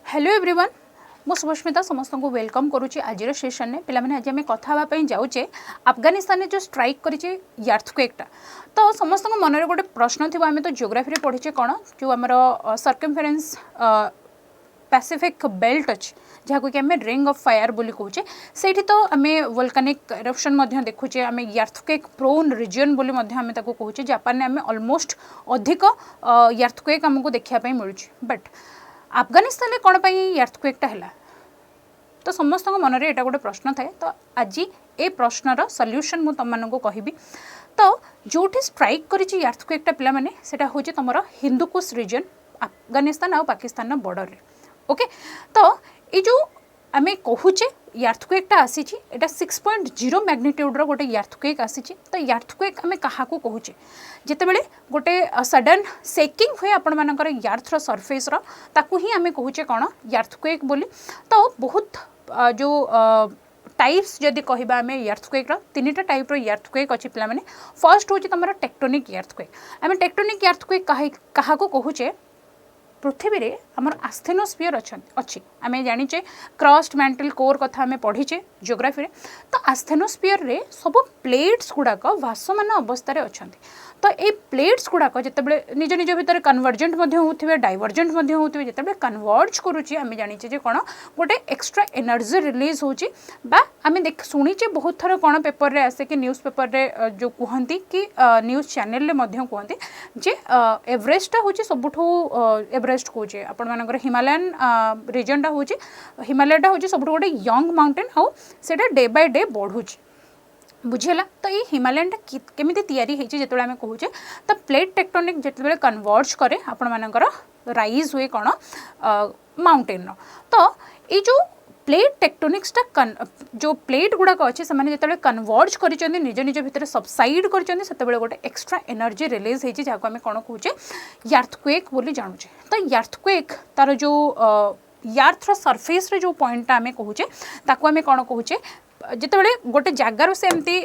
Hello everyone मु शुभस्मिता समस्त को वेलकम करुच्ची आज सेसन में पे आज आम कथापी जाऊे अफगानिस्तान जो स्ट्राइक करी यार्थक्वेकटा तो समस्त मन में गोटे प्रश्न थी आम तो जियोग्राफी पढ़ीचे कौन जो आम सर्कमफेरेन्स पैसिफिक बेल्ट अच्छी जहाँ कि आम रिंग ऑफ फायर बोली कहे से तो आम वोल्कानिक एरप्शन देखुचे आम यार्थक्वेक प्रोन रिजन बोली आम कहे जापान में आम ऑलमोस्ट अधिक यार्थक्वेक आमको देखापी मिलूँ बट अफगानिस्तान में कौन यार्थक्वेकटा है तो समस्त मन में यहाँ गोटे प्रश्न थाए तो आज ये प्रश्नर सल्यूशन मुझे तुम मानक कहबी तो जो स्ट्राइक करी यार्थक्वेकटा पे मैंने सेटा हूँ तुम हिंदुकुश रिजन अफगानिस्तान और पाकिस्तान बॉर्डर रे ओके तो ये जो आम कहूचे यार्थक्वेकटा आसी 6.0 मैग्नीट्यूड गोटे यार्थक्वेक आसी तो यार्थक्वेक आम क्या कहूचे जितेबले गोटे सडन सेकिंग हुए आपण मानकर यार्थर सरफेस ताकू ही आम कहूचे कौन यार्थक्वेक बोली तो बहुत जो टाइप्स जदि कहबा आम यार्थक्वेक तीन टा टाइप यार्थक्वेक अच्छी पे फर्स्ट हूँ तुम टेक्टोनिक यार्थक्वेक आम टेक्टोनिक यार्थक्वेक क्या कहूचे पृथ्वी रे आमर आस्थेनोस्फियर अच्छी आम जानीचे क्रस्ट मैंटल कोर कथा आम पढ़ीचे जियोग्राफी तो आस्थेनोस्फियर रे सब प्लेट्स गुड़ाक भासमान अवस्था अच्छा तो ये प्लेट्स गुड़ाक जितेबाला निज निज भितर कन्वर्जेंट होते डाइवर्जेंट होते जितेबाला कन्वर्ज करुच्ची आम जानीचे कौन गोटे एक्सट्रा एनर्जी रिलीज होची बा आम देख शुणीचे बहुत थर कौन पेपर रे आसे कि न्यूज़ पेपर रे जो कहती कि न्यूज़ चैनल कहते जे एवरेस्टा हूँ सबुठू एवरेस्ट कहे आपण मानकर हिमालयन रिजनटा हूँ हिमालयटा हूँ सब गोटे यंग माउंटेन आउ सेटा डे बाय डे बढ़ुची बुझेगा तो ये हिमालयन केमी जो आम कहूचे तो प्लेट टेक्टोनिक जिते कन्वर्ज करे आपण मानकर राइज हुए कौन माउंटेन तो ये जो प्लेट टेक्टोनिक्सटा जो प्लेट गुड़ाक अच्छे से जो कन्वर्ज कर निज निज भितर सबसाइड कर गोटे एक्सट्रा एनर्जी रिलीज होती जहाँ आम कौन कहूचे यार्थक्वेक बोली जानूचे तो यार्थक्वेक तार जो यार्थर सरफेस रे जो पॉइंटा आम कहूचे ताकू आम कौन कहूचे जितेबाला गोटे जगार से एमती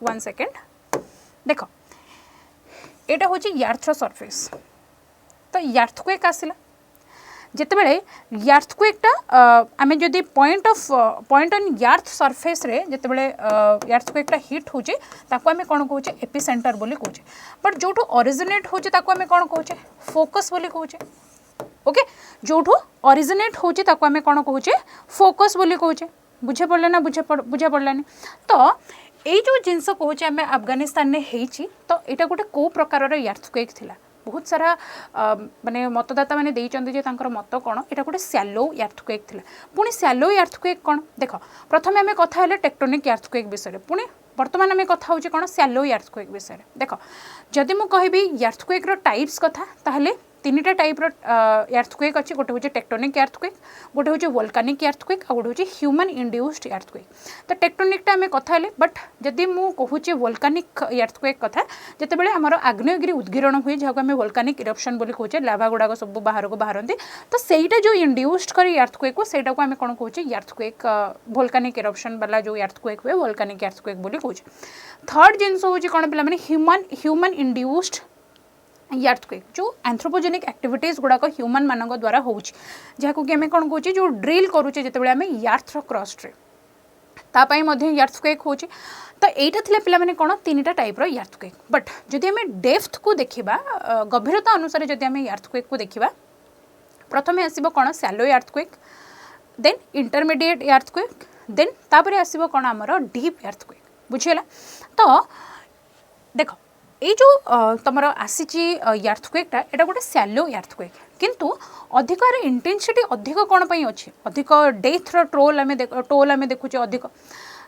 1 सेकेंड देख यहाँ हूँ यार्थर सरफेस तो यार्थक्वेक आसला जितेबाला यार्थक्वेकटा आम जदि पॉइंट ऑन यार्थ सरफेस रे जितेबाला यार्थक्वेकटा हिट होचे ताको आम कौन कहूचे एपिसेंटर बोली कहूचे बट जो ओरिजिनेट होचे ताको आम कौन कहूचे फोकस बोली कहूचे ओके जो ओरिजिनेट होचे ताको आम कौन कहूचे फोकस बोली कहूचे बुझे पड़े ना बुझे पड़लानी तो ये जो जिनस कहूचे आम अफगानिस्तान में होती तो यहाँ गोटे कौ प्रकार यार्थक्वेक थिला बहुत सारा माने मतदाता मैंने देते मत कौन यहाँ गोटे सैलो यार्थक्वेक थिला पुणी सैलो यार्थक्वेक कौन देख प्रथम आम कथा टेक्टोनिक यार्थक्वेक विषय पुणी बर्तमान आम कथा होचे कौन सैलो यार्थक्वेक विषय देख जदि मु कहबी यार्थक्वेक टाइप्स कथा ताहले तीन टा टाइप यार्थक्वेक अच्छी गोटे हूँ टेक्टोनिक यार्थक्वेक गोटे हूँ वोल्कानिक यार्थक्वेक और गोटे हूँ ह्यूमन इंड्यूस्ड यार्थक्वेक तो टेक्टोनिकटा आम कथा बट जदि मु कहूँ वोल्कानिक यार्थक्वेक कथा जितेबाला आमर आग्नेयगिरी उद्गीरण हुए जहाँ आम वोल्कानिक इरप्शन बोली कहूँ लाभा गुड़ाक सब बाहर को बाहरती तो सहीटा जो इंड्यूस्ड कर यार्थक्वेक को सहीटा को आम कौन कहूँ यार्थक्वेक वोल्कानिक इरप्शन वाला जो यार्थक्वेक हुए वोल्कानिक यार्थक्वेक बोली कहूँ थर्ड जिनस हूँ कौन पे ह्यूमन इंड्यूस्ड यार्थक्वेक जो एंथ्रोपोजेनिक एक्टिविटीज गुड़ाक ह्यूमन मान द्वारा होची जहाँ कि आम कौन कहूँ जो ड्रिल करुचे जितेबाला आम यार्थर क्रस्ट रे तापाई मध्य यार्थक्वेक होची तो यहाँ थिला पिला माने कौन तीन टा टाइप यार्थक्वेक बट जदि आम डेप्थ को देखिबा गभीरता अनुसार जदि आम यार्थक्वेक को देखिबा प्रथमे आसीबो कौन सैलो यार्थक्वेक देन इंटरमीडिएट यार्थक्वेक देन तापरे आसीबो कौन आमर डीप यार्थक्वेक बुझिला तो देख ये जो तुम आसी यार्थक्वेकटा यहाँ गोटे सैलो यार्थक्वेक किंतु अधिक इंटेंसिटी अधिक कौन पर अच्छी अधिक डेथर टोल आम देखुचे अधिक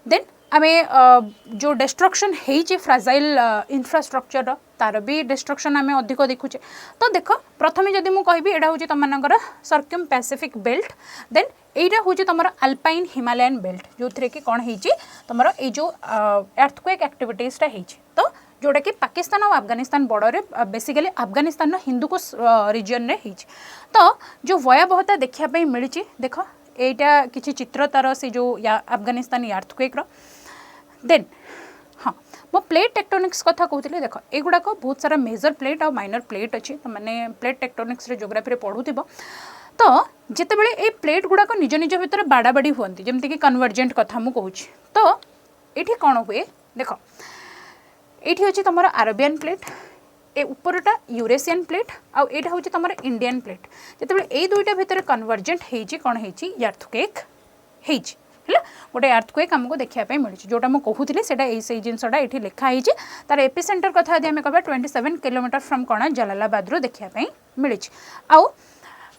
देन आम जो डिस्ट्रक्शन होती फ्राजाइल इंफ्रास्ट्रक्चर तार भी डिस्ट्रक्शन आम अधिक देखुचे तो देख प्रथम जदि मुझे कहबी यहाँ हूँ तुम मानकर सर्कम पैसिफिक बेल्ट देन यहाँ हूँ तुम अल्पाइन हिमालयन बेल्ट जो थे कि कौन हो तुम ये जो अर्थक्वेक एक्टिविटीजटा होती तो जोटा कि पाकिस्तान और अफगानिस्तान बॉर्डर रे बेसिकली अफगानिस्तान हिंदुकुश रिजन रे होती तो जो भयावहता देखापी मिली देख यहाँ किसी चित्र तार से जो अफगानिस्तान यार्थक्वेक देन हाँ मो प्लेट टेक्टोनिक्स कथा कहते देख एगुड़ाक बहुत सारा मेजर प्लेट और माइनर प्लेट अच्छी तो मैंने प्लेट टेक्टोनिक्स जियोग्राफी पढ़ुव तो जितेबाला ये प्लेट गुड़ाक निज निज भितर बाड़ा बाड़ी हमें जमीक कन्वर्जेंट कथा मुझे कहूँ तो ये कौन हुए देख ये हूँ तुम आरबियन प्लेट ए उपरटा यूरेशियन प्लेट आउ एटा हूँ तुम इंडियन प्लेट जितेबाला ये दुईटा भितर कन्वर्जेंट होती कौन होती अर्थक्वेक है गोटे अर्थक्वेक आमको देखापी मिली जोटा मुझे कहूली से जिनसा ये लिखाई तार एपिसेंटर कथा आम कह 27 किलोमीटर फ्रॉम कौन जलालाबाद देखापी मिली आउ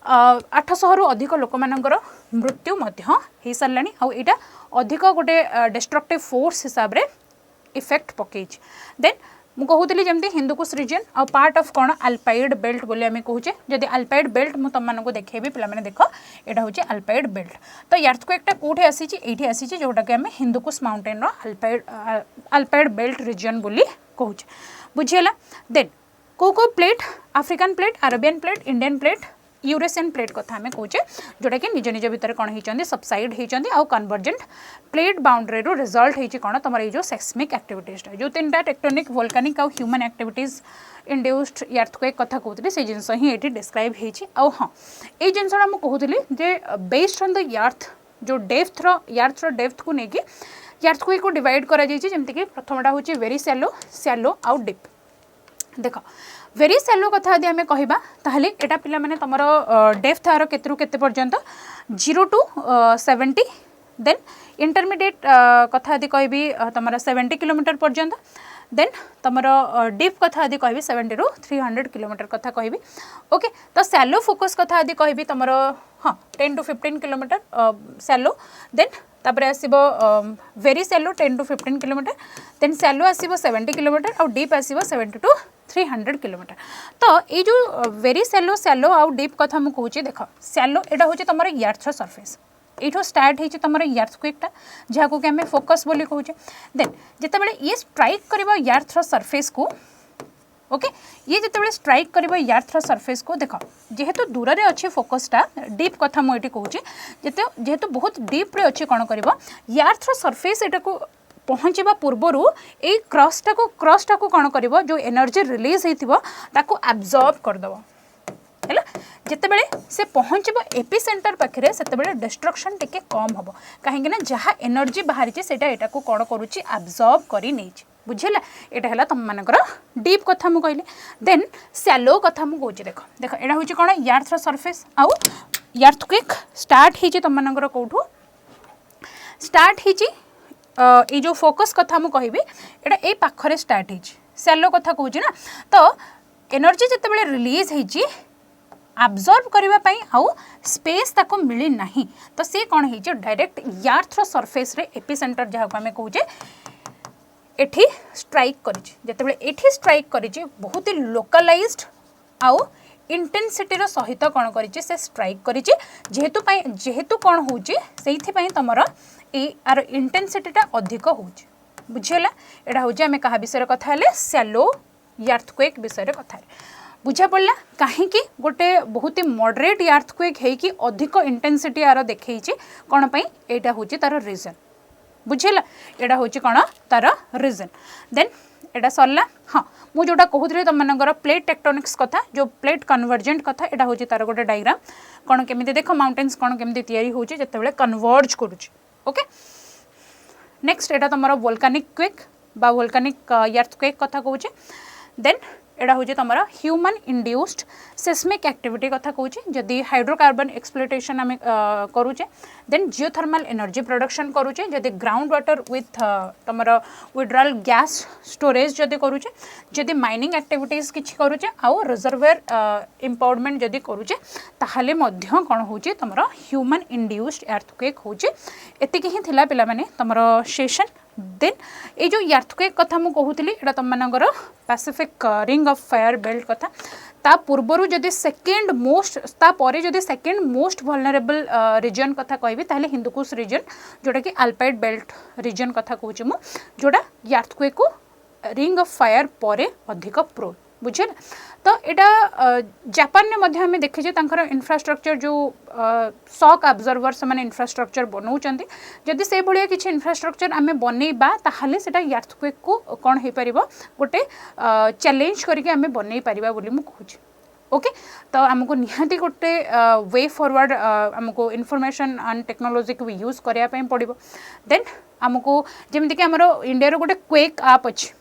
800 रु अधिक लोक मानकर मृत्यु हो सारा आईटा अधिक गोटे डिस्ट्रक्टिव फोर्स हिसाब से इफेक्ट पकई देन मु कहूली जमी Hindukush region a part of कौन अल्पाइड बेल्ट बोली आम कहूचे जदि अल्पाइड बेल्ट मुझे तुमको देखेबी पे देख यहाँ हूँ अल्पाइड बेल्ट तो अर्थक्वेकटा कौटे आसी आसी जोटा कि आम हिंदुकुश माउंटेन अल्पाइड बेल्ट रिजन बोली कहूचे बुझीगला देन कौ plate African plate Arabian plate Indian plate Eurasian plate कथा आम कहूचे जोटा कि निज निज भितर कौन होती सबसाइड होती आउ कन्वर्जेंट प्लेट बाउंड्री रू रिजल्ट होती कौन तुम ये सेस्मिक एक्टिविटीज़ जो 3टा टेक्टोनिक वोल्कानिक आउ ह्यूमन एक्टिविटीज इंड्यूस्ड अर्थक्वेक कथा कहते से जिनस ही ये डिस्क्राइब होती हाँ ये जिनसा मुझे कहूली बेस्ड ऑन द अर्थ जो अर्थ डेप्थ को लेकिन अर्थक्वेक को डिवाइड करमती प्रथमटा हूँ वेरी सैलो सैलो आउ डीप देख वेरी सैलो कथा यदि आम कहवा ताहले एटा पिला माने तुम डेप्थ आर केतरु केते पर्यंत 0 to 70 देन इंटरमीडिएट कथा यदि कहबी तुम 70 किलोमीटर पर्यंत देन तुम डीप कथा यदि कहबी 70 ରୁ 300 किलोमीटर कथा कहबी ओके तो सैलो फोकस कथा यदि कहबी तुम हाँ 10 to 15 किलोमीटर सैलो देन तापर आसीबो very shallow 10 to 15 kilometre then shallow आसीबो 70 किलोमीटर और डीप आसीबो 70 to 300 किलोमीटर तो ये जो वेरी सैलो सैलो आउ डीप कथा मुझे कहूँ देख सैलो यहाँ हूँ तुम अर्थ सरफेस ये स्टार्ट होती तुम अर्थक्वेकटा जहाँ को आम फोकस बोली कहूचे देन जितेबाला ये स्ट्राइक कर अर्थ सरफेस को ओके ये जितेबाला स्ट्राइक कर अर्थ सरफेस को देख जेहेतु दूर से अच्छे फोकसटा डीप कथा मुझे कहूँ जेहेतु बहुत डीप्रे अच्छे कौन कर अर्थ सरफेस यहाँ को पहुँचवा पूर्वर ये क्रॉसटा को कौन कर जो एनर्जी रिलीज होता एब्जॉर्ब करदेव है जितेबाला से पहुँचब एपिसेंटर पाखे से डिस्ट्रक्शन टिके कम हम कहीं जहाँ एनर्जी बाहरी से यहाँ को कौन करुच्ची एब्जॉर्ब कर बुझेगा यहाँ है तुम मानकर डीप कथा मुझे कहली देन सैलो कथा मुझे कहूँ देख यहाँ हूँ कौन अर्थ सरफेस आउ अर्थक्वेक स्टार्ट हो तुम मानकर कौटू स्टार्ट हो जो फोकस कथा मुझे कहबी यहाँ ये पाखरे स्टार्ट हो सैलो कथा कहूँ ना तो एनर्जी जितेबाला रिलीज होती एब्जॉर्ब करने आउ स्पेस ताको मिली नहीं तो सी कौन हो डायरेक्ट अर्थ सरफेस रे एपिसेंटर जहाँ को आम कहूचे एठी स्ट्राइक करें स्ट्राइक कर बहुत ही लोकलाइज्ड आउ इंटेंसिटी सहित कौन कर स्ट्राइक कर जेहेतु कौन हो तुम यार इंटेंसिटीटा अधिक हो बुझीगला यहाँ हूँ आम क्या विषय कथा सैलो अर्थक्वेक विषय कथा बुझा पड़ा कहीं गोटे बहुत ही मॉडरेट अर्थक्वेक होगी अधिक इंटेंसिटी यार देखी कौन यहाँ हूँ तार रीजन बुझेगा यहाँ हूँ कौन तार रीजन देन एटा सरला हाँ मुझे जोटा कहूली तुम मनकर प्लेट टेक्टोनिक्स कथा जो प्लेट कन्वर्जेंट कथा यहाँ हूँ तार गोटे डायग्राम कौन केमी देख माउंटेन्स कौन केमी तैयारी होती जितेबाला कन्वर्ज करुच्ची ओके नेक्स्ट यहाँ तुम वोल्कानिक क्वेक बा वोल्कानिक अर्थक्वेक कथा कहूँ देन एटा हूँ तुम ह्यूमन इंड्यूस्ड सेस्मिक एक्टिविटी कथा कहूँ जदि हाइड्रोकार्बन एक्सप्लोटेशन आम करुचे देन जियोथर्माल एनर्जी प्रोडक्शन करुचे जदि ग्राउंड वाटर विथ तुम विड्रॉल गैस स्टोरेज जदि करुचे जदि माइनिंग एक्टिविटीज किछि करुचे आउ रिजर्वेयर इम्पावरमेंट जदि करुचे ताहले मध्य कौन हूँ तुम ह्यूमन इंड्यूस्ड अर्थक्वेक हूँ एतिक ही थिला पिला माने तुम सेशन देन ये जो अर्थक्वेक कथा मुझे कहूली यहाँ तुम मानकर Pacific ring of fire belt कथा ता पूर्वर जदि सेकेंड मोस्ट तापर जदि सेकेंड मोस्ट वल्नरेबल रिजन कथा कहबी ताहले हिंदुकुश रिजन जोटा कि अल्पाइड बेल्ट रिजन कथा कहूँ मु जोटा अर्थक्वेक को रिंग ऑफ फायर पर अधिक प्रोन बुझे तो यहाँ जापान में आम देखीजे इंफ्रास्ट्रक्चर जो शॉक अब्जर्वर से इंफ्रास्ट्रक्चर बनाऊँ जदि से भाया किसी इंफ्रास्ट्रक्चर आम बनइबा ताहले सेटा अर्थक्वेक को कौन हो पार गोटे चैलेंज करके आम बनई पारिबा बोली मु कहूँ ओके तो आमको निहाती गोटे वे फॉरवर्ड आमको इनफॉरमेशन एंड टेक्नोलॉजी को भी यूज करने पड़ो देन आमको जमीक आम इंडिया गोटे क्वेक आप अच्छी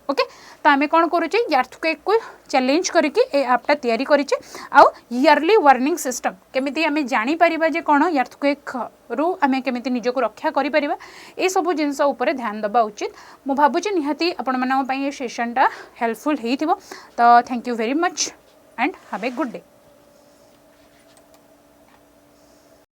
ओके तो आम कौन करुचे यार्थक्वेक को चैलेंज करके ऐपटा तैयारी करिचे आउ ईयरली वार्निंग सिस्टम केमिति आम जापर जे कौन यार्थक्वेक रु आम केमिति निजको रक्षा करें ये सब जिनस उपर ध्यान देवा उचित मु भावुची निहाती आपण मानक ये सेशनटा हेल्पफुल हो तो thank you very much and have a good day.